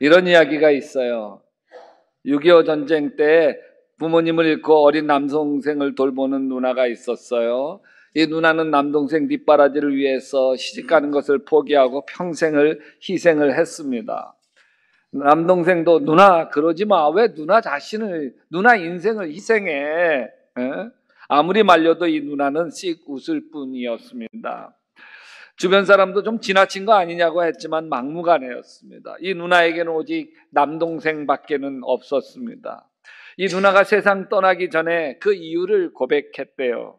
이런 이야기가 있어요. 6.25 전쟁 때 부모님을 잃고 어린 남동생을 돌보는 누나가 있었어요. 이 누나는 남동생 뒷바라지를 위해서 시집가는 것을 포기하고 평생을 희생을 했습니다. 남동생도 누나 그러지 마. 왜 누나 인생을 희생해? 에? 아무리 말려도 이 누나는 씩 웃을 뿐이었습니다. 주변 사람도 좀 지나친 거 아니냐고 했지만 막무가내였습니다. 이 누나에게는 오직 남동생밖에는 없었습니다. 이 누나가 세상 떠나기 전에 그 이유를 고백했대요.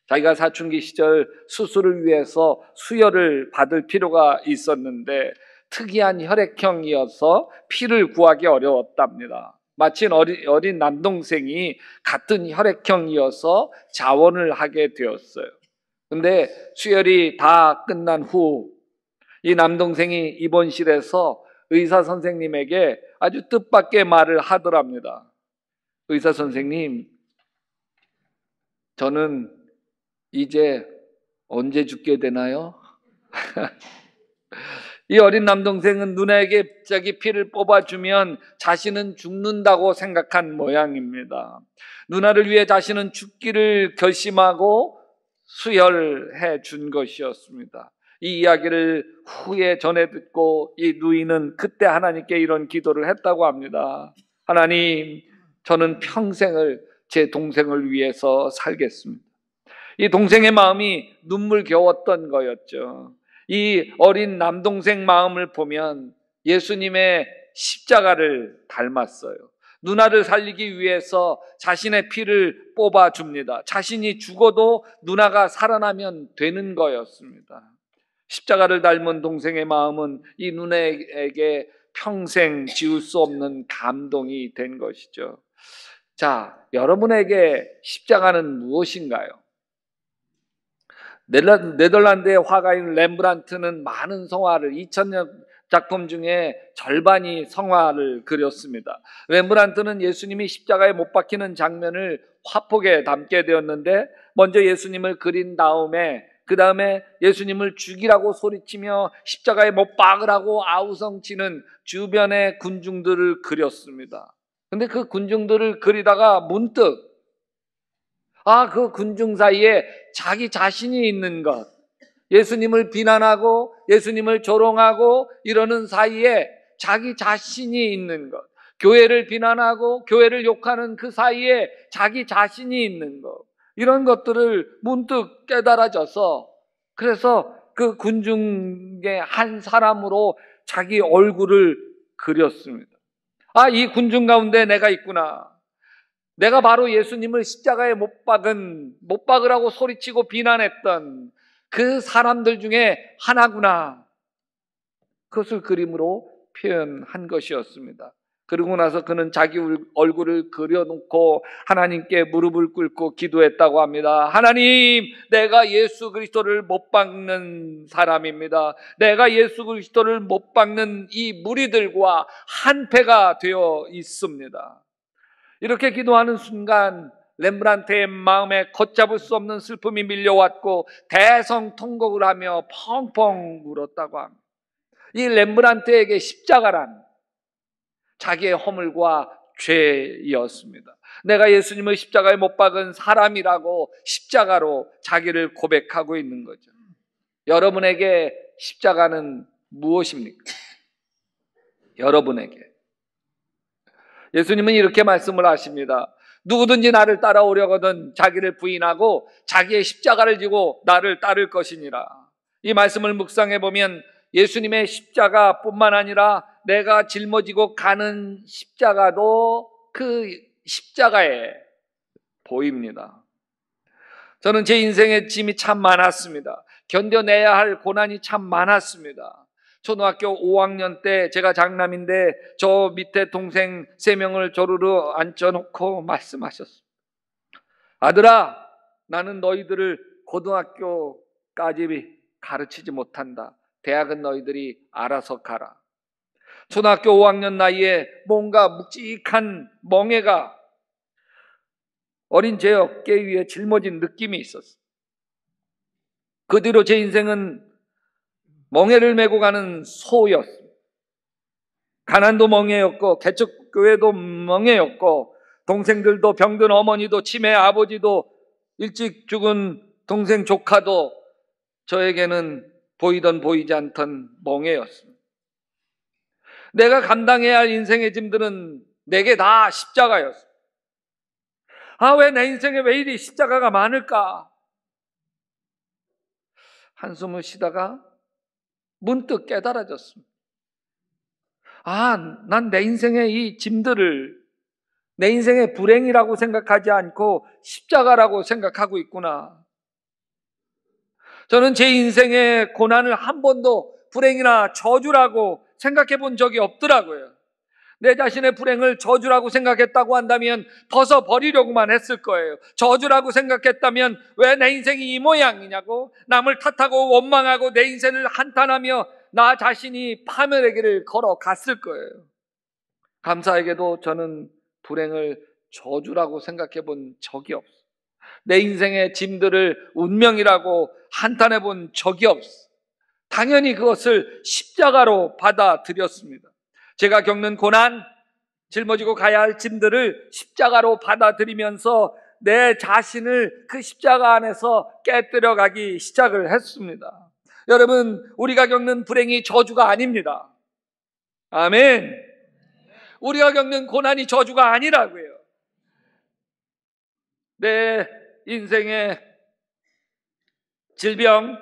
자기가 사춘기 시절 수술을 위해서 수혈을 받을 필요가 있었는데 특이한 혈액형이어서 피를 구하기 어려웠답니다. 마침 어린 남동생이 같은 혈액형이어서 자원을 하게 되었어요. 근데 수혈이 다 끝난 후 이 남동생이 입원실에서 의사 선생님에게 아주 뜻밖의 말을 하더랍니다. 의사 선생님, 저는 이제 언제 죽게 되나요? 이 어린 남동생은 누나에게 자기 피를 뽑아주면 자신은 죽는다고 생각한 모양입니다. 누나를 위해 자신은 죽기를 결심하고 수혈해 준 것이었습니다. 이 이야기를 후에 전해 듣고 이 누이는 그때 하나님께 이런 기도를 했다고 합니다. 하나님, 저는 평생을 제 동생을 위해서 살겠습니다. 이 동생의 마음이 눈물겨웠던 거였죠. 이 어린 남동생 마음을 보면 예수님의 십자가를 닮았어요. 누나를 살리기 위해서 자신의 피를 뽑아줍니다. 자신이 죽어도 누나가 살아나면 되는 거였습니다. 십자가를 닮은 동생의 마음은 이 누나에게 평생 지울 수 없는 감동이 된 것이죠. 자, 여러분에게 십자가는 무엇인가요? 네덜란드의 화가인 렘브란트는 많은 성화를 2000년 작품 중에 절반이 성화를 그렸습니다. 렘브란트는 예수님이 십자가에 못 박히는 장면을 화폭에 담게 되었는데 먼저 예수님을 그린 다음에 그 다음에 예수님을 죽이라고 소리치며 십자가에 못 박으라고 아우성치는 주변의 군중들을 그렸습니다. 근데 그 군중들을 그리다가 문득 그 군중 사이에 자기 자신이 있는 것, 예수님을 비난하고 예수님을 조롱하고 이러는 사이에 자기 자신이 있는 것, 교회를 비난하고 교회를 욕하는 그 사이에 자기 자신이 있는 것, 이런 것들을 문득 깨달아져서 그래서 그 군중의 한 사람으로 자기 얼굴을 그렸습니다. 이 군중 가운데 내가 있구나. 내가 바로 예수님을 십자가에 못 박으라고 소리치고 비난했던 그 사람들 중에 하나구나. 그것을 그림으로 표현한 것이었습니다. 그러고 나서 그는 자기 얼굴을 그려놓고 하나님께 무릎을 꿇고 기도했다고 합니다. 하나님, 내가 예수 그리스도를 못 박는 사람입니다. 내가 예수 그리스도를 못 박는 이 무리들과 한패가 되어 있습니다. 이렇게 기도하는 순간 렘브란트의 마음에 걷잡을 수 없는 슬픔이 밀려왔고 대성통곡을 하며 펑펑 울었다고 합니다. 이 렘브란트에게 십자가란 자기의 허물과 죄였습니다. 내가 예수님을 십자가에 못 박은 사람이라고 십자가로 자기를 고백하고 있는 거죠. 여러분에게 십자가는 무엇입니까? 여러분에게. 예수님은 이렇게 말씀을 하십니다. 누구든지 나를 따라오려거든 자기를 부인하고 자기의 십자가를 지고 나를 따를 것이니라. 이 말씀을 묵상해 보면 예수님의 십자가뿐만 아니라 내가 짊어지고 가는 십자가도 그 십자가에 보입니다. 저는 제 인생에 짐이 참 많았습니다. 견뎌내야 할 고난이 참 많았습니다. 초등학교 5학년 때 제가 장남인데 저 밑에 동생 3명을 조르르 앉혀놓고 말씀하셨습니다. 아들아, 나는 너희들을 고등학교까지 가르치지 못한다. 대학은 너희들이 알아서 가라. 초등학교 5학년 나이에 뭔가 묵직한 멍에가 어린 제 어깨 위에 짊어진 느낌이 있었어요. 그 뒤로 제 인생은 멍에를 메고 가는 소였습니다. 가난도 멍해였고 개척교회도 멍해였고 동생들도 병든 어머니도 치매 아버지도 일찍 죽은 동생 조카도 저에게는 보이던 보이지 않던 멍해였습니다. 내가 감당해야 할 인생의 짐들은 내게 다 십자가였습니다. 왜 내 인생에 왜 이리 십자가가 많을까? 한숨을 쉬다가 문득 깨달아졌습니다. 난 내 인생의 이 짐들을 내 인생의 불행이라고 생각하지 않고 십자가라고 생각하고 있구나. 저는 제 인생의 고난을 한 번도 불행이나 저주라고 생각해 본 적이 없더라고요. 내 자신의 불행을 저주라고 생각했다고 한다면 벗어버리려고만 했을 거예요. 저주라고 생각했다면 왜 내 인생이 이 모양이냐고 남을 탓하고 원망하고 내 인생을 한탄하며 나 자신이 파멸의 길을 걸어갔을 거예요. 감사하게도 저는 불행을 저주라고 생각해 본 적이 없어요. 내 인생의 짐들을 운명이라고 한탄해 본 적이 없어요. 당연히 그것을 십자가로 받아들였습니다. 제가 겪는 고난, 짊어지고 가야 할 짐들을 십자가로 받아들이면서 내 자신을 그 십자가 안에서 깨뜨려 가기 시작을 했습니다. 여러분, 우리가 겪는 불행이 저주가 아닙니다. 아멘. 우리가 겪는 고난이 저주가 아니라고요. 내 인생의 질병,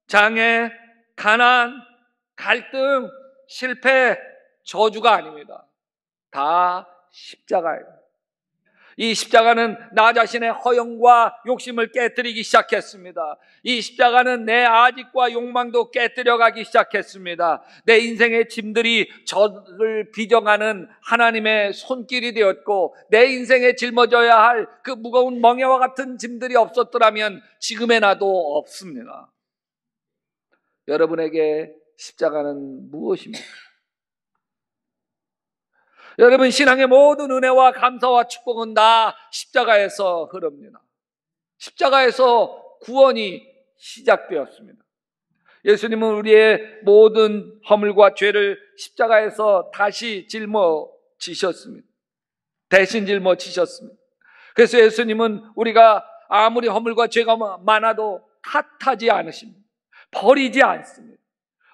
장애, 가난, 갈등, 실패, 저주가 아닙니다. 다 십자가예요. 이 십자가는 나 자신의 허영과 욕심을 깨뜨리기 시작했습니다. 이 십자가는 내 아집과 욕망도 깨뜨려가기 시작했습니다. 내 인생의 짐들이 저를 빚어가는 하나님의 손길이 되었고 내 인생에 짊어져야 할 그 무거운 멍에와 같은 짐들이 없었더라면 지금의 나도 없습니다. 여러분에게 십자가는 무엇입니까? 여러분, 신앙의 모든 은혜와 감사와 축복은 다 십자가에서 흐릅니다. 십자가에서 구원이 시작되었습니다. 예수님은 우리의 모든 허물과 죄를 십자가에서 다시 짊어지셨습니다. 대신 짊어지셨습니다. 그래서 예수님은 우리가 아무리 허물과 죄가 많아도 탓하지 않으십니다. 버리지 않습니다.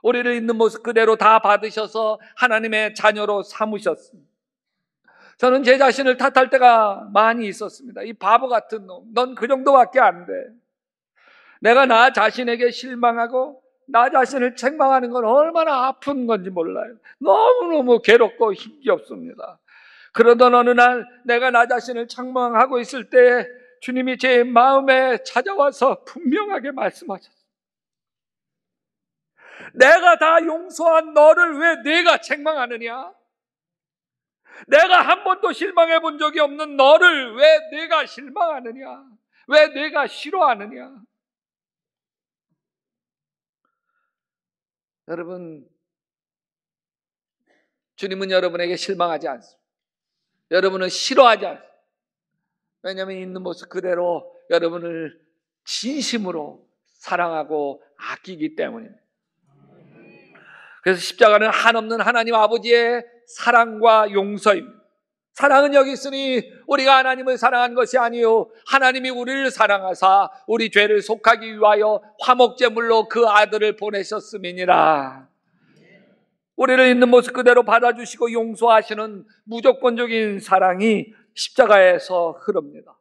우리를 있는 모습 그대로 다 받으셔서 하나님의 자녀로 삼으셨습니다. 저는 제 자신을 탓할 때가 많이 있었습니다. 이 바보 같은 놈, 넌 그 정도밖에 안 돼. 내가 나 자신에게 실망하고 나 자신을 책망하는 건 얼마나 아픈 건지 몰라요. 너무너무 괴롭고 힘겹습니다. 그러던 어느 날 내가 나 자신을 책망하고 있을 때 주님이 제 마음에 찾아와서 분명하게 말씀하셨어요. 내가 다 용서한 너를 왜 네가 책망하느냐? 내가 한 번도 실망해 본 적이 없는 너를 왜 네가 실망하느냐? 왜 네가 싫어하느냐? 여러분, 주님은 여러분에게 실망하지 않습니다. 여러분을 싫어하지 않습니다. 왜냐하면 있는 모습 그대로 여러분을 진심으로 사랑하고 아끼기 때문입니다. 그래서 십자가는 한없는 하나님 아버지의 사랑과 용서입니다. 사랑은 여기 있으니 우리가 하나님을 사랑한 것이 아니요 하나님이 우리를 사랑하사 우리 죄를 속하기 위하여 화목제물로 그 아들을 보내셨음이니라. 우리를 있는 모습 그대로 받아주시고 용서하시는 무조건적인 사랑이 십자가에서 흐릅니다.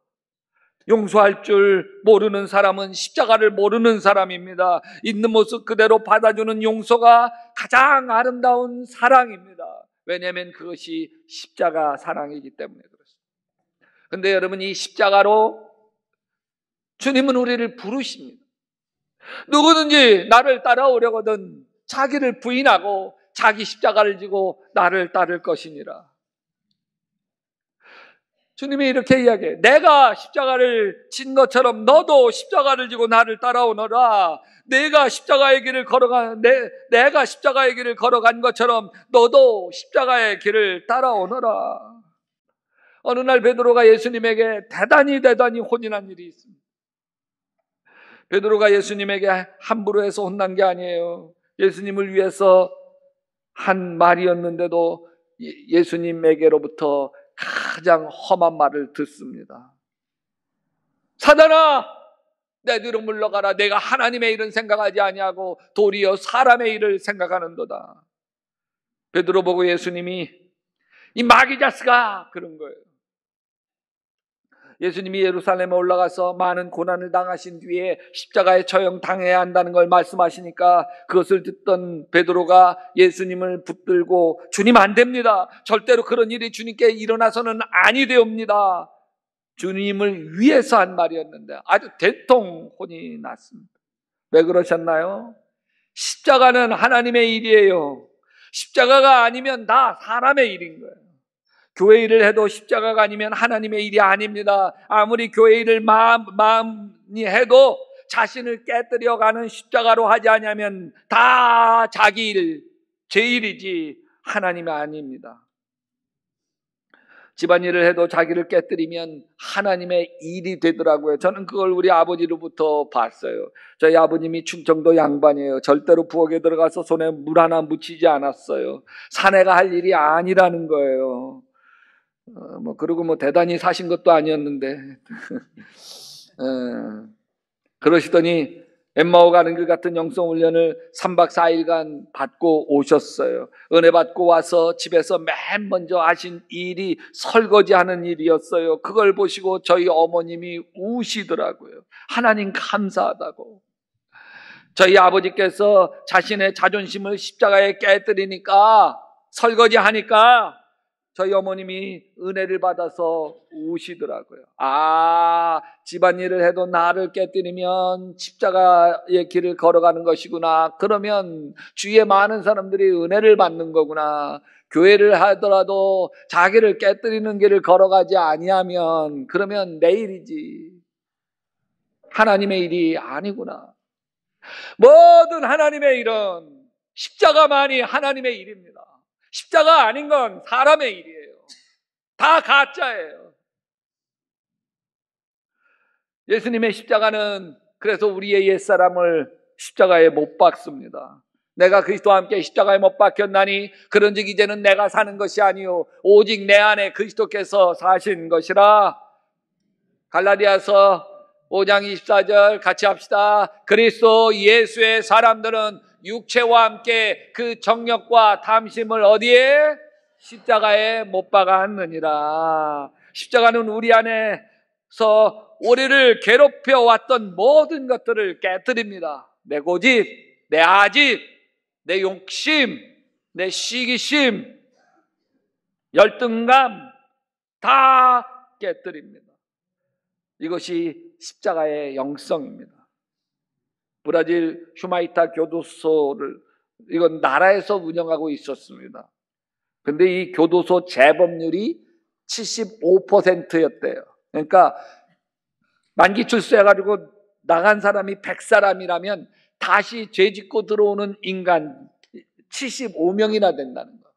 용서할 줄 모르는 사람은 십자가를 모르는 사람입니다. 있는 모습 그대로 받아주는 용서가 가장 아름다운 사랑입니다. 왜냐하면 그것이 십자가 사랑이기 때문에 그렇습니다. 그런데 여러분, 이 십자가로 주님은 우리를 부르십니다. 누구든지 나를 따라오려거든 자기를 부인하고 자기 십자가를 지고 나를 따를 것이니라. 주님이 이렇게 이야기해요. 내가 십자가를 진 것처럼 너도 십자가를 지고 나를 따라오너라. 내가 십자가의 길을 걸어간 것처럼 너도 십자가의 길을 따라오너라. 어느 날 베드로가 예수님에게 대단히 혼인한 일이 있습니다. 베드로가 예수님에게 함부로 해서 혼난 게 아니에요. 예수님을 위해서 한 말이었는데도 예수님에게로부터 가장 험한 말을 듣습니다. 사단아, 내 뒤로 물러가라. 내가 하나님의 일은 생각하지 아니하고 도리어 사람의 일을 생각하는도다. 베드로 보고 예수님이 이 마귀 자식아 그런 거예요. 예수님이 예루살렘에 올라가서 많은 고난을 당하신 뒤에 십자가에 처형당해야 한다는 걸 말씀하시니까 그것을 듣던 베드로가 예수님을 붙들고 주님 안 됩니다. 절대로 그런 일이 주님께 일어나서는 아니 되옵니다. 주님을 위해서 한 말이었는데 아주 대통 혼이 났습니다. 왜 그러셨나요? 십자가는 하나님의 일이에요. 십자가가 아니면 다 사람의 일인 거예요. 교회 일을 해도 십자가가 아니면 하나님의 일이 아닙니다. 아무리 교회 일을 마음이 해도 자신을 깨뜨려가는 십자가로 하지 않으면 다 자기 일, 제 일이지 하나님이 아닙니다. 집안일을 해도 자기를 깨뜨리면 하나님의 일이 되더라고요. 저는 그걸 우리 아버지로부터 봤어요. 저희 아버님이 충청도 양반이에요. 절대로 부엌에 들어가서 손에 물 하나 묻히지 않았어요. 사내가 할 일이 아니라는 거예요. 그리고 대단히 사신 것도 아니었는데 그러시더니 엠마오 가는 길 같은 영성훈련을 3박 4일간 받고 오셨어요. 은혜 받고 와서 집에서 맨 먼저 하신 일이 설거지하는 일이었어요. 그걸 보시고 저희 어머님이 우시더라고요. 하나님 감사하다고. 저희 아버지께서 자신의 자존심을 십자가에 깨뜨리니까 설거지하니까 저희 어머님이 은혜를 받아서 우시더라고요. 집안일을 해도 나를 깨뜨리면 십자가의 길을 걸어가는 것이구나. 그러면 주위에 많은 사람들이 은혜를 받는 거구나. 교회를 하더라도 자기를 깨뜨리는 길을 걸어가지 아니하면 그러면 내 일이지. 하나님의 일이 아니구나. 모든 하나님의 일은 십자가만이 하나님의 일입니다. 십자가 아닌 건 사람의 일이에요. 다 가짜예요. 예수님의 십자가는 그래서 우리의 옛사람을 십자가에 못 박습니다. 내가 그리스도와 함께 십자가에 못 박혔나니 그런즉 이제는 내가 사는 것이 아니요 오직 내 안에 그리스도께서 사신 것이라. 갈라디아서 5장 24절 같이 합시다. 그리스도 예수의 사람들은 육체와 함께 그 정욕과 탐심을 어디에? 십자가에 못 박았느니라. 십자가는 우리 안에서 우리를 괴롭혀 왔던 모든 것들을 깨뜨립니다. 내 고집, 내 아집, 내 욕심, 내 시기심, 열등감 다 깨뜨립니다. 이것이 십자가의 영성입니다. 브라질 휴마이타 교도소를 이건 나라에서 운영하고 있었습니다. 근데 이 교도소 재범률이 75%였대요. 그러니까 만기 출소해가지고 나간 사람이 100사람이라면 다시 죄 짓고 들어오는 인간 75명이나 된다는 거예요.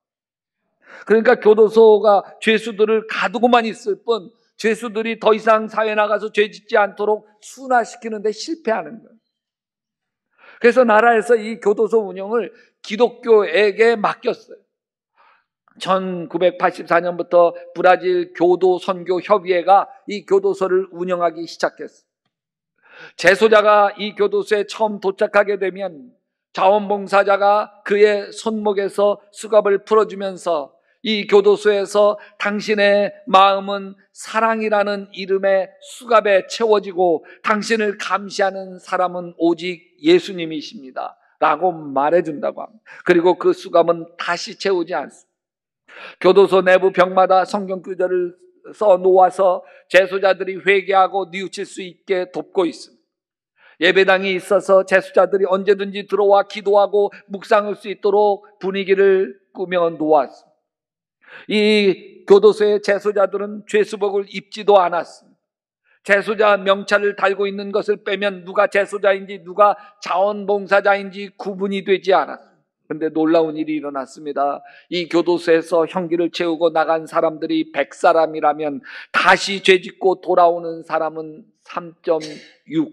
그러니까 교도소가 죄수들을 가두고만 있을 뿐 죄수들이 더 이상 사회 나가서 죄 짓지 않도록 순화시키는 데 실패하는 거예요. 그래서 나라에서 이 교도소 운영을 기독교에게 맡겼어요. 1984년부터 브라질 교도 선교 협의회가 이 교도소를 운영하기 시작했어요. 재소자가 이 교도소에 처음 도착하게 되면 자원봉사자가 그의 손목에서 수갑을 풀어주면서 이 교도소에서 당신의 마음은 사랑이라는 이름의 수갑에 채워지고 당신을 감시하는 사람은 오직 예수님이십니다 라고 말해준다고 합니다. 그리고 그 수갑은 다시 채우지 않습니다. 교도소 내부 벽마다 성경 구절을 써 놓아서 재소자들이 회개하고 뉘우칠 수 있게 돕고 있습니다. 예배당이 있어서 재소자들이 언제든지 들어와 기도하고 묵상할 수 있도록 분위기를 꾸며 놓았습니다. 이 교도소의 재소자들은 죄수복을 입지도 않았습니다. 재소자 명찰을 달고 있는 것을 빼면 누가 재소자인지 누가 자원봉사자인지 구분이 되지 않았습니다. 그런데 놀라운 일이 일어났습니다. 이 교도소에서 형기를 채우고 나간 사람들이 100사람이라면 다시 죄짓고 돌아오는 사람은 3.6,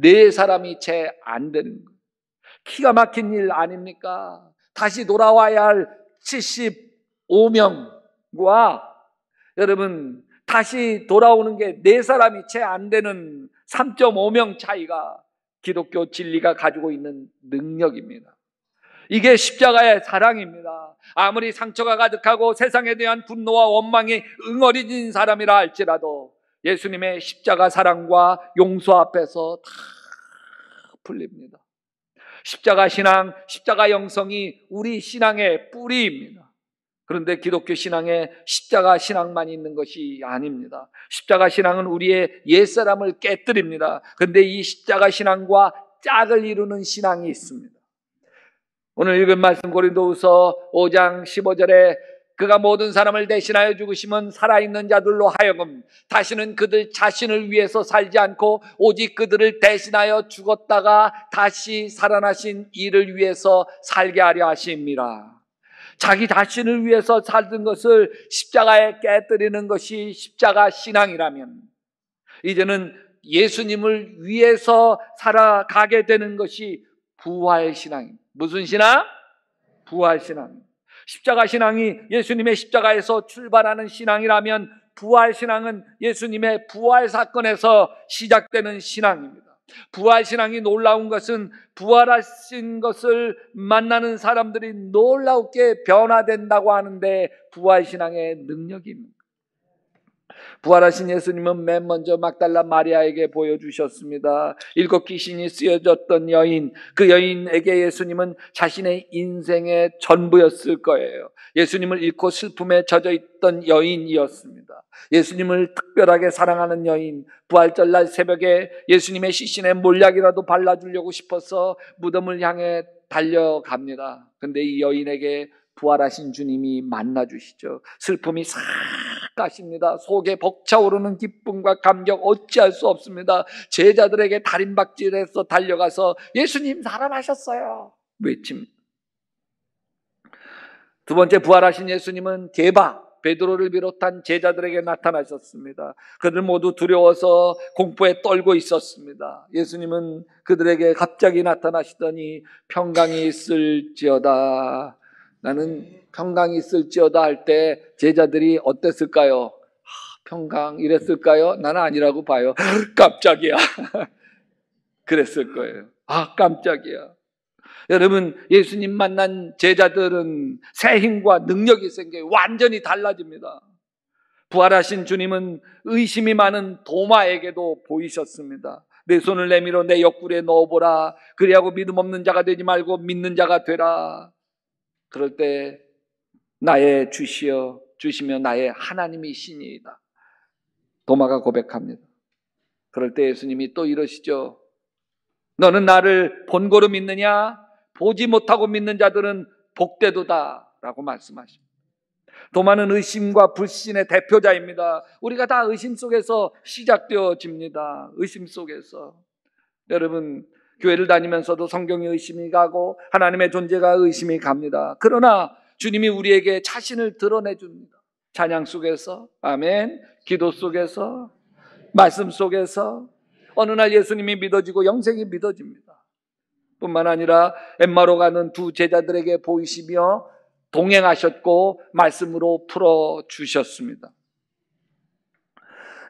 4사람이 채 안 되는 거예요. 기가 막힌 일 아닙니까? 다시 돌아와야 할 오명과 여러분 다시 돌아오는 게 네 사람이 채 안 되는 3.5명 차이가 기독교 진리가 가지고 있는 능력입니다. 이게 십자가의 사랑입니다. 아무리 상처가 가득하고 세상에 대한 분노와 원망이 응어리진 사람이라 할지라도 예수님의 십자가 사랑과 용서 앞에서 다 풀립니다. 십자가 신앙, 십자가 영성이 우리 신앙의 뿌리입니다. 그런데 기독교 신앙에 십자가 신앙만 있는 것이 아닙니다. 십자가 신앙은 우리의 옛사람을 깨뜨립니다. 그런데 이 십자가 신앙과 짝을 이루는 신앙이 있습니다. 오늘 읽은 말씀 고린도후서 5장 15절에 그가 모든 사람을 대신하여 죽으심은 살아있는 자들로 하여금 다시는 그들 자신을 위해서 살지 않고 오직 그들을 대신하여 죽었다가 다시 살아나신 이를 위해서 살게 하려 하심이라. 자기 자신을 위해서 살던 것을 십자가에 깨뜨리는 것이 십자가 신앙이라면 이제는 예수님을 위해서 살아가게 되는 것이 부활 신앙입니다. 무슨 신앙? 부활 신앙. 십자가 신앙이 예수님의 십자가에서 출발하는 신앙이라면 부활 신앙은 예수님의 부활 사건에서 시작되는 신앙입니다. 부활 신앙이 놀라운 것은 부활하신 것을 만나는 사람들이 놀랍게 변화된다고 하는데 부활 신앙의 능력입니다. 부활하신 예수님은 맨 먼저 막달라 마리아에게 보여주셨습니다. 7 귀신이 쓰여졌던 여인, 그 여인에게 예수님은 자신의 인생의 전부였을 거예요. 예수님을 잃고 슬픔에 젖어 있던 여인이었습니다. 예수님을 특별하게 사랑하는 여인, 부활절날 새벽에 예수님의 시신에 몰약이라도 발라주려고 싶어서 무덤을 향해 달려갑니다. 근데 이 여인에게 부활하신 주님이 만나주시죠. 슬픔이 싹 가십니다. 속에 벅차오르는 기쁨과 감격 어찌할 수 없습니다. 제자들에게 다림박질해서 달려가서 예수님 살아나셨어요 외칩니다. 두 번째 부활하신 예수님은 대박 베드로를 비롯한 제자들에게 나타나셨습니다. 그들 모두 두려워서 공포에 떨고 있었습니다. 예수님은 그들에게 갑자기 나타나시더니 평강이 있을지어다. 나는 평강이 있을지어다 할 때 제자들이 어땠을까요? 평강 이랬을까요? 나는 아니라고 봐요. 깜짝이야. 그랬을 거예요. 깜짝이야. 여러분 예수님 만난 제자들은 새 힘과 능력이 생겨요. 완전히 달라집니다. 부활하신 주님은 의심이 많은 도마에게도 보이셨습니다. 내 손을 내밀어 내 옆구리에 넣어보라. 그리하고 믿음 없는 자가 되지 말고 믿는 자가 되라. 그럴 때 나의 주시여 주시며 나의 하나님이시니이다. 도마가 고백합니다. 그럴 때 예수님이 또 이러시죠. 너는 나를 본고로 믿느냐? 보지 못하고 믿는 자들은 복되도다 라고 말씀하십니다. 도마는 의심과 불신의 대표자입니다. 우리가 다 의심 속에서 시작되어집니다. 의심 속에서. 여러분 교회를 다니면서도 성경에 의심이 가고 하나님의 존재가 의심이 갑니다. 그러나 주님이 우리에게 자신을 드러내줍니다. 찬양 속에서, 아멘, 기도 속에서, 말씀 속에서 어느 날 예수님이 믿어지고 영생이 믿어집니다. 뿐만 아니라 엠마로 가는 두 제자들에게 보이시며 동행하셨고 말씀으로 풀어주셨습니다.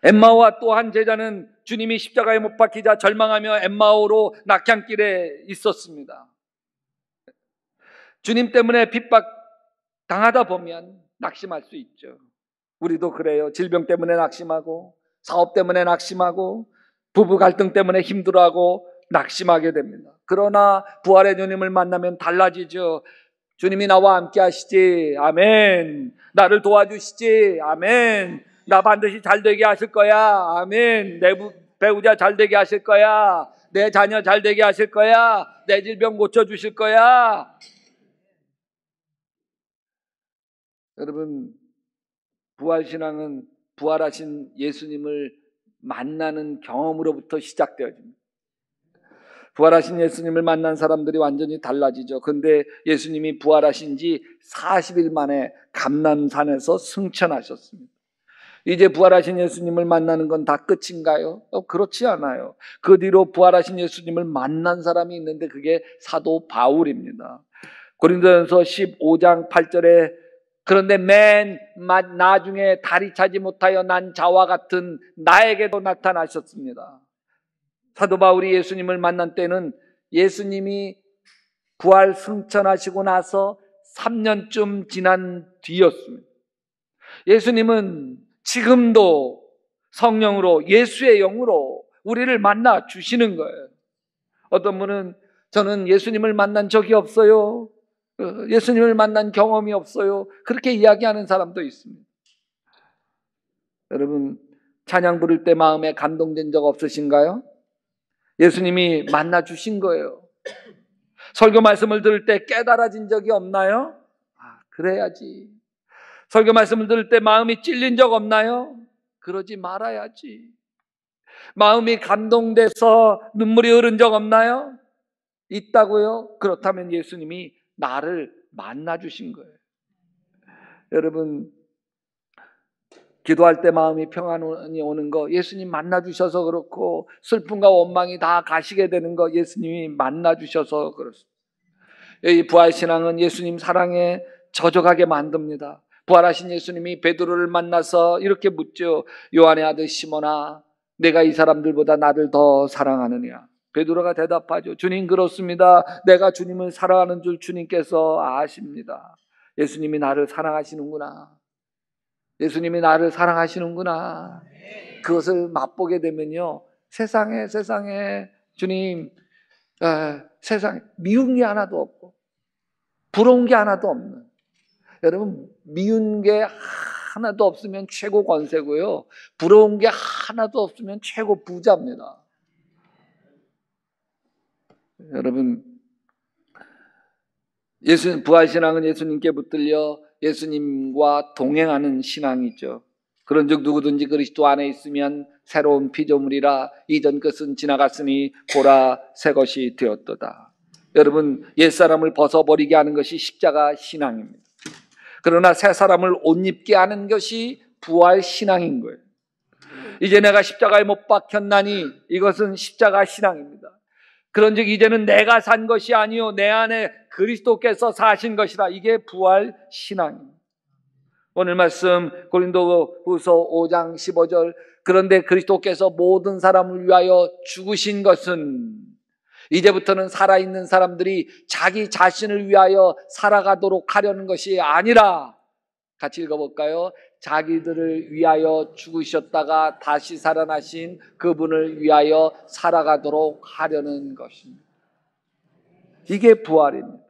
엠마오와 또 한 제자는 주님이 십자가에 못 박히자 절망하며 엠마오로 낙향길에 있었습니다. 주님 때문에 핍박 당하다 보면 낙심할 수 있죠. 우리도 그래요. 질병 때문에 낙심하고 사업 때문에 낙심하고 부부 갈등 때문에 힘들어하고 낙심하게 됩니다. 그러나 부활의 주님을 만나면 달라지죠. 주님이 나와 함께 하시지. 아멘. 나를 도와주시지. 아멘. 나 반드시 잘되게 하실 거야. 아멘. 내 배우자 잘되게 하실 거야. 내 자녀 잘되게 하실 거야. 내 질병 고쳐주실 거야. 여러분 부활신앙은 부활하신 예수님을 만나는 경험으로부터 시작되어집니다. 부활하신 예수님을 만난 사람들이 완전히 달라지죠. 그런데 예수님이 부활하신 지 40일 만에 감람산에서 승천하셨습니다. 이제 부활하신 예수님을 만나는 건 다 끝인가요? 그렇지 않아요. 그 뒤로 부활하신 예수님을 만난 사람이 있는데 그게 사도 바울입니다. 고린도전서 15장 8절에 그런데 나중에 다리 차지 못하여 난 자와 같은 나에게도 나타나셨습니다. 사도 바울이 예수님을 만난 때는 예수님이 부활 승천하시고 나서 3년쯤 지난 뒤였습니다. 예수님은 지금도 성령으로 예수의 영으로 우리를 만나 주시는 거예요. 어떤 분은 저는 예수님을 만난 적이 없어요. 예수님을 만난 경험이 없어요. 그렇게 이야기하는 사람도 있습니다. 여러분, 찬양 부를 때 마음에 감동된 적 없으신가요? 예수님이 만나 주신 거예요. 설교 말씀을 들을 때 깨달아진 적이 없나요? 그래야지. 설교 말씀을 들을 때 마음이 찔린 적 없나요? 그러지 말아야지. 마음이 감동돼서 눈물이 흐른 적 없나요? 있다고요? 그렇다면 예수님이 나를 만나 주신 거예요. 여러분, 기도할 때 마음이 평안이 오는 거 예수님 만나 주셔서 그렇고, 슬픔과 원망이 다 가시게 되는 거 예수님이 만나 주셔서 그렇습니다. 이 부활신앙은 예수님 사랑에 젖어가게 만듭니다. 부활하신 예수님이 베드로를 만나서 이렇게 묻죠. 요한의 아들 시몬아, 내가 이 사람들보다 나를 더 사랑하느냐? 베드로가 대답하죠. 주님, 그렇습니다. 내가 주님을 사랑하는 줄 주님께서 아십니다. 예수님이 나를 사랑하시는구나. 예수님이 나를 사랑하시는구나. 그것을 맛보게 되면요, 세상에 주님, 세상에 미운 게 하나도 없고 부러운 게 하나도 없는, 여러분, 미운 게 하나도 없으면 최고 권세고요, 부러운 게 하나도 없으면 최고 부자입니다. 여러분, 부활신앙은 예수님께 붙들려 예수님과 동행하는 신앙이죠. 그런즉 누구든지 그리스도 안에 있으면 새로운 피조물이라, 이전 것은 지나갔으니 보라 새 것이 되었도다. 여러분, 옛사람을 벗어버리게 하는 것이 십자가 신앙입니다. 그러나 새 사람을 옷 입게 하는 것이 부활 신앙인 거예요. 이제 내가 십자가에 못 박혔나니, 이것은 십자가 신앙입니다. 그런즉 이제는 내가 산 것이 아니요 내 안에 그리스도께서 사신 것이라. 이게 부활 신앙입니다. 오늘 말씀 고린도후서 5장 15절, 그런데 그리스도께서 모든 사람을 위하여 죽으신 것은 이제부터는 살아있는 사람들이 자기 자신을 위하여 살아가도록 하려는 것이 아니라, 같이 읽어볼까요? 자기들을 위하여 죽으셨다가 다시 살아나신 그분을 위하여 살아가도록 하려는 것입니다. 이게 부활입니다.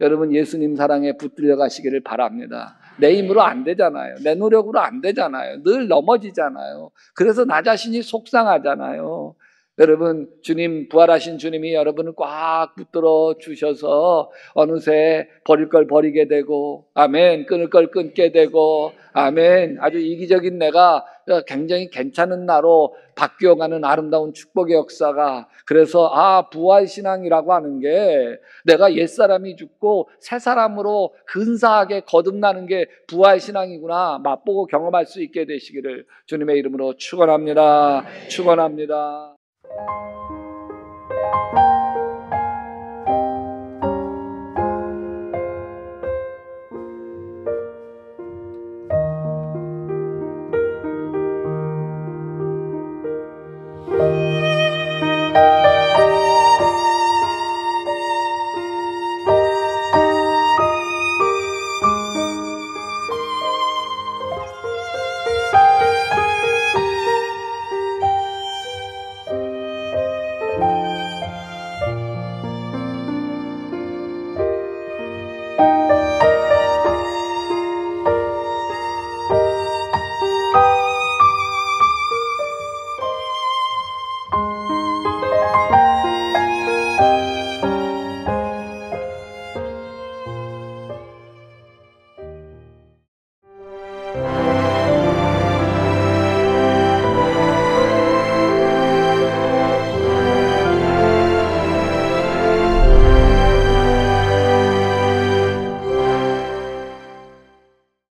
여러분, 예수님 사랑에 붙들려 가시기를 바랍니다. 내 힘으로 안 되잖아요. 내 노력으로 안 되잖아요. 늘 넘어지잖아요. 그래서 나 자신이 속상하잖아요. 여러분, 주님, 부활하신 주님이 여러분을 꽉 붙들어 주셔서 어느새 버릴 걸 버리게 되고, 아멘, 끊을 걸 끊게 되고, 아멘, 아주 이기적인 내가 굉장히 괜찮은 나로 바뀌어가는 아름다운 축복의 역사가, 그래서 부활신앙이라고 하는 게 내가 옛사람이 죽고 새 사람으로 근사하게 거듭나는 게 부활신앙이구나 맛보고 경험할 수 있게 되시기를 주님의 이름으로 축원합니다. 축원합니다.